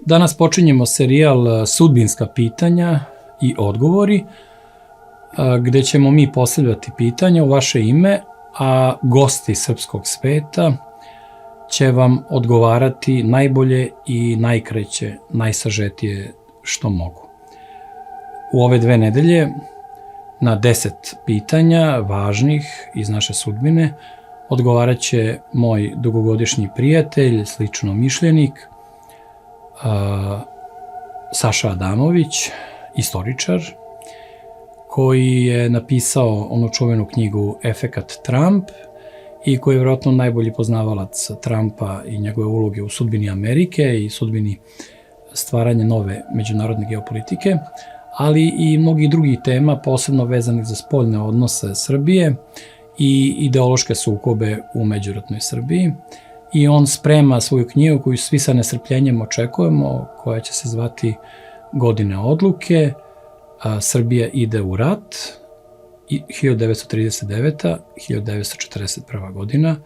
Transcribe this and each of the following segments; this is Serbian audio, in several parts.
Danas počinjemo serijal Sudbinska pitanja i odgovori, gde ćemo mi postavljati pitanja u vaše ime, a gosti srpskog sveta će vam odgovarati najbolje i najkraće, najsažetije što mogu. U ove 2 nedelje na 10 pitanja važnih iz naše sudbine odgovarat će moj dugogodišnji prijatelj, slično mišljenik, Saša Adamović, istoričar, koji je napisao onu čuvenu knjigu Efekat Trump i koji je vjerojatno najbolji poznavalac Trumpa i njegove uloge u sudbini Amerike i sudbini stvaranja nove međunarodne geopolitike, ali i mnogih drugih tema, posebno vezanih za spoljne odnose Srbije i ideološke sukobe u međuratnoj Srbiji. I on sprema svoju knjigu koju svi sa nestrpljenjem očekujemo, koja će se zvati Godine odluke, Srbija ide u rat, 1939-1941. godina,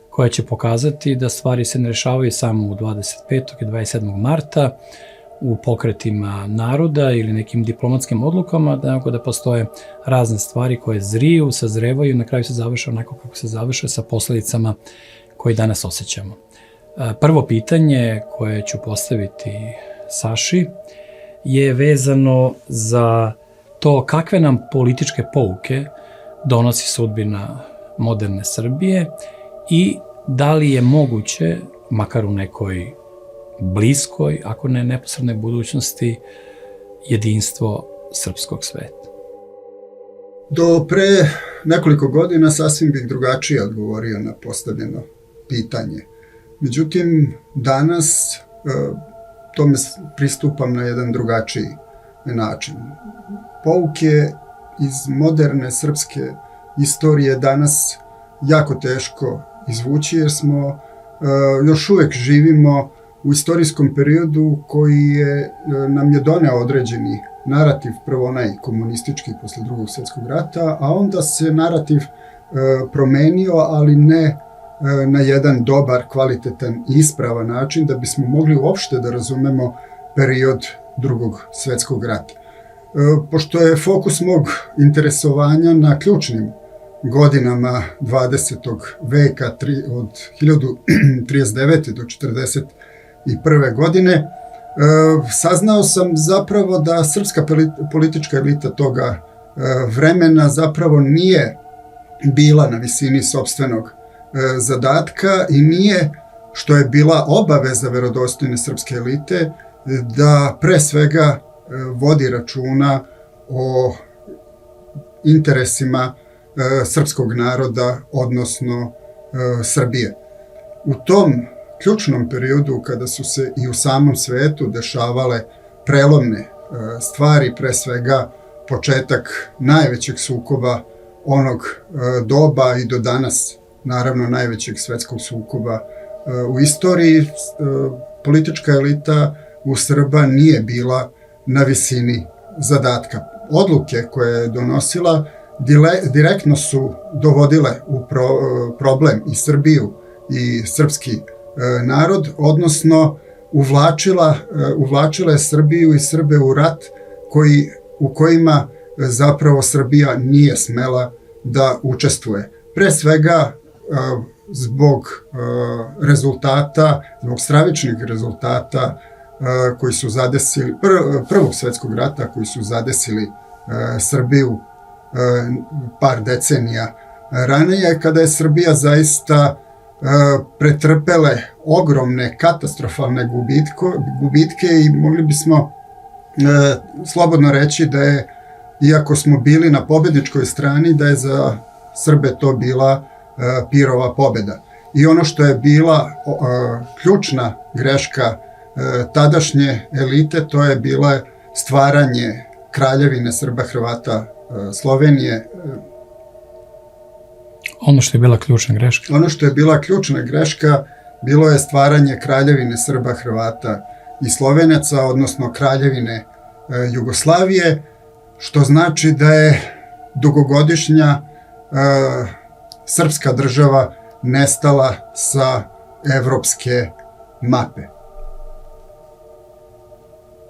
koja će pokazati da stvari se ne rešavaju samo u 25. i 27. marta, u pokretima naroda ili nekim diplomatskim odlukama, nego da postoje razne stvari koje zriju, sazrevaju i na kraju se završe onako kako se završe sa posledicama koje danas osjećamo. Prvo pitanje koje ću postaviti Saši je vezano za to kakve nam političke pouke donosi sudbina moderne Srbije i da li je moguće, makar u nekoj bliskoj, ako ne neposrednoj budućnosti, jedinstvo srpskog sveta. Do pre nekoliko godina sasvim bih drugačije odgovorio na postavljeno pitanje. Međutim, danas tome pristupam na jedan drugačiji način. Pouke iz moderne srpske istorije danas jako teško izvući, jer smo još uvek živimo u istorijskom periodu koji nam je doneo određeni narativ, prvo onaj komunistički posle Drugog svjetskog rata, a onda se narativ promenio, ali ne na jedan dobar, kvalitetan i ispravan način da bismo mogli uopšte da razumemo period Drugog svjetskog rata. Pošto je fokus mog interesovanja na ključnim godinama 20. veka od 1039. do 1941. godine, saznao sam zapravo da srpska politička elita toga vremena zapravo nije bila na visini sopstvenog zadatka i nije, što je bila obaveza verodostojne srpske elite, da pre svega vodi računa o interesima srpskog naroda, odnosno Srbije. U tom ključnom periodu, kada su se i u samom svetu dešavale prelomne stvari, pre svega početak najvećeg sukoba onog doba i do danas, naravno najvećeg svetskog sukoba u istoriji, politička elita u Srba nije bila na visini zadatka. Odluke koje je donosila direktno su dovodile u problem i Srbiju i srpski narod, odnosno uvlačila je Srbiju i Srbe u rat u kojima zapravo Srbija nije smela da učestvuje. Pre svega zbog rezultata, zbog stravičnih rezultata koji su zadesili Prvog svjetskog rata, koji su zadesili Srbiju par decenija ranije, kada je Srbija zaista pretrpele ogromne katastrofalne gubitke i mogli bismo slobodno reći da je, iako smo bili na pobedničkoj strani, da je za Srbe to bila pirova pobeda. I ono što je bila ključna greška tadašnje elite, to je bila stvaranje Kraljevine Srba, Hrvata, Slovenije. Ono što je bila ključna greška? Ono što je bila ključna greška bilo je stvaranje Kraljevine Srba, Hrvata i Slovenaca, odnosno Kraljevine Jugoslavije, što znači da je dugogodišnja srpska država nestala sa evropske mape.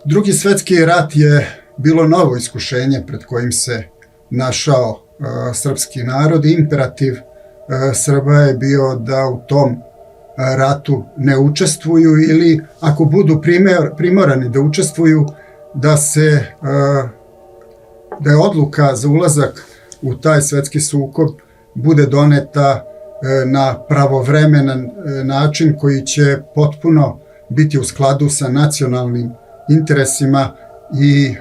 Drugi svetski rat je bilo novo iskušenje pred kojim se našao srpski narod. Imperativ Srba je bio da u tom ratu ne učestvuju ili ako budu primorani da učestvuju, da je odluka za ulazak u taj svetski sukob bude doneta na pravovremenan način koji će potpuno biti u skladu sa nacionalnim interesima i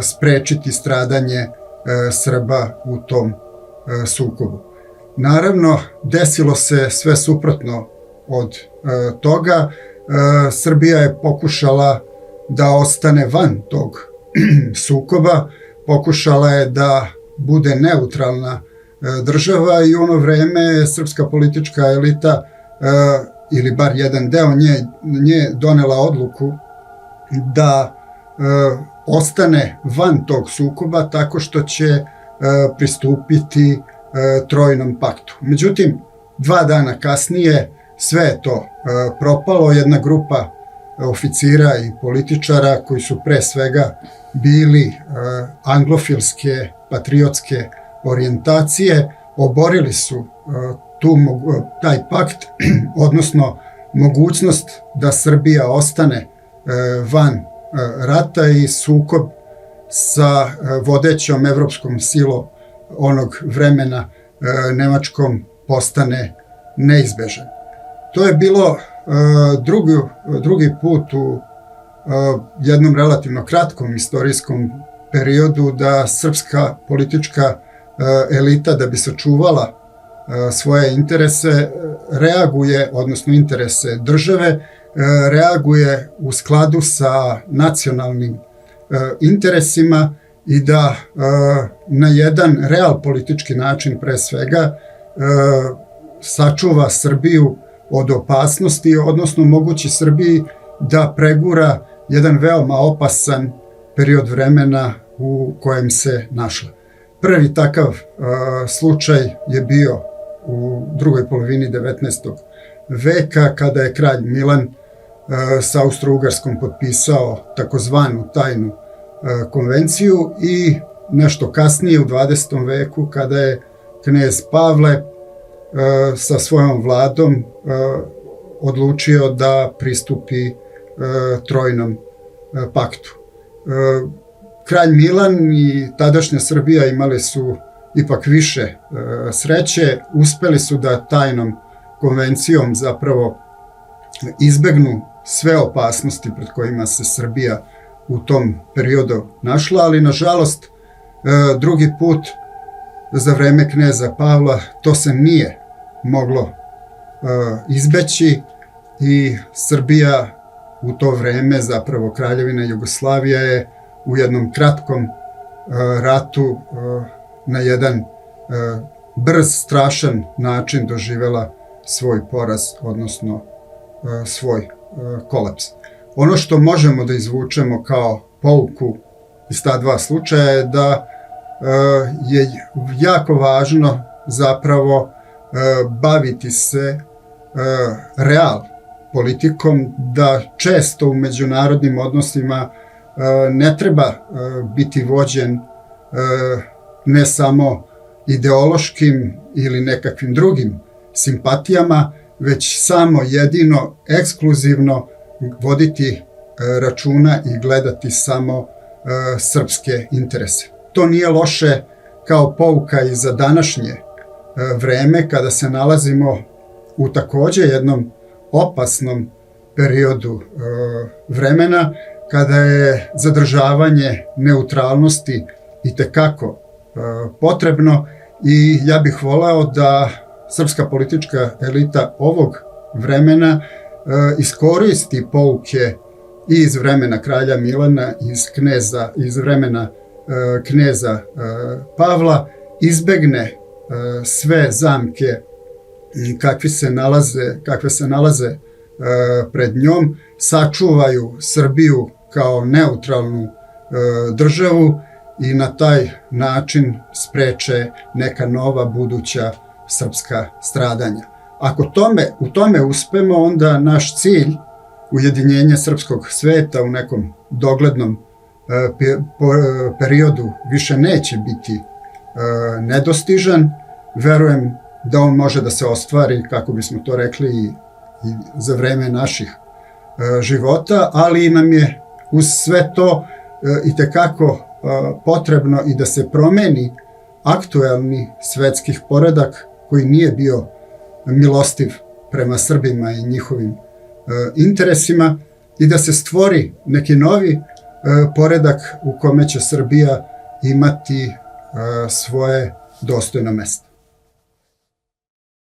sprečiti stradanje Srba u tom sukobu. Naravno, desilo se sve suprotno od toga. Srbija je pokušala da ostane van tog sukoba, pokušala je da bude neutralna država i u ono vreme srpska politička elita, ili bar jedan deo nje donela odluku da ostane van tog sukoba tako što će pristupiti Trojnom paktu. Međutim, 2 dana kasnije sve je to propalo. Jedna grupa oficira i političara koji su pre svega bili anglofilske, patriotske orijentacije, oborili su taj pakt, odnosno mogućnost da Srbija ostane van rata i sukob sa vodećom evropskom silom onog vremena Nemačkom postane neizbežan. To je bilo drugi put u jednom relativno kratkom istorijskom periodu da srpska politička elita, da bi sačuvala svoje interese, reaguje, odnosno interese države, reaguje u skladu sa nacionalnim interesima i da na jedan real politički način pre svega sačuva Srbiju od opasnosti, odnosno mogući Srbiji da pregura jedan veoma opasan period vremena u kojem se našla. Prvi takav slučaj je bio u drugoj polovini 19. veka, kada je kralj Milan sa Austro-Ugarskom potpisao takozvanu tajnu konvenciju i nešto kasnije u 20. veku kada je knez Pavle sa svojom vladom odlučio da pristupi Trojnom paktu. Kralj Milan i tadašnja Srbija imali su ipak više sreće, uspeli su da tajnom konvencijom zapravo izbegnu sve opasnosti pred kojima se Srbija u tom periodu našla, ali nažalost drugi put za vreme kneza Pavla to se nije moglo izbeći i Srbija u to vreme, zapravo Kraljevina Jugoslavija, je u jednom kratkom ratu na jedan brz, strašan način doživela svoj poraz, odnosno svoj kolaps. Ono što možemo da izvučemo kao pouku iz ta 2 slučaja je da je jako važno zapravo baviti se real politikom, da često u međunarodnim odnosima ne treba biti vođen ne samo ideološkim ili nekakvim drugim simpatijama, već samo jedino ekskluzivno voditi računa i gledati samo srpske interese. To nije loše kao pouka i za današnje vreme, kada se nalazimo u takođe jednom opasnom periodu vremena, kada je zadržavanje neutralnosti itekako potrebno i ja bih voleo da srpska politička elita ovog vremena iskoristi pouke i iz vremena kralja Milana, iz vremena kneza Pavla, izbegne sve zamke kakve se nalaze pred njom, sačuvaju Srbiju kao neutralnu državu i na taj način spreče neka nova buduća srpska stradanja. Ako u tome uspemo, onda naš cilj ujedinjenje srpskog sveta u nekom doglednom periodu više neće biti nedostižan. Verujem da on može da se ostvari, kako bismo to rekli, i za vreme naših života, ali nam je uz sve to itekako potrebno i da se promeni aktuelni svetski poredak koji nije bio milostiv prema Srbima i njihovim interesima i da se stvori neki novi poredak u kome će Srbija imati svoje dostojno mesto.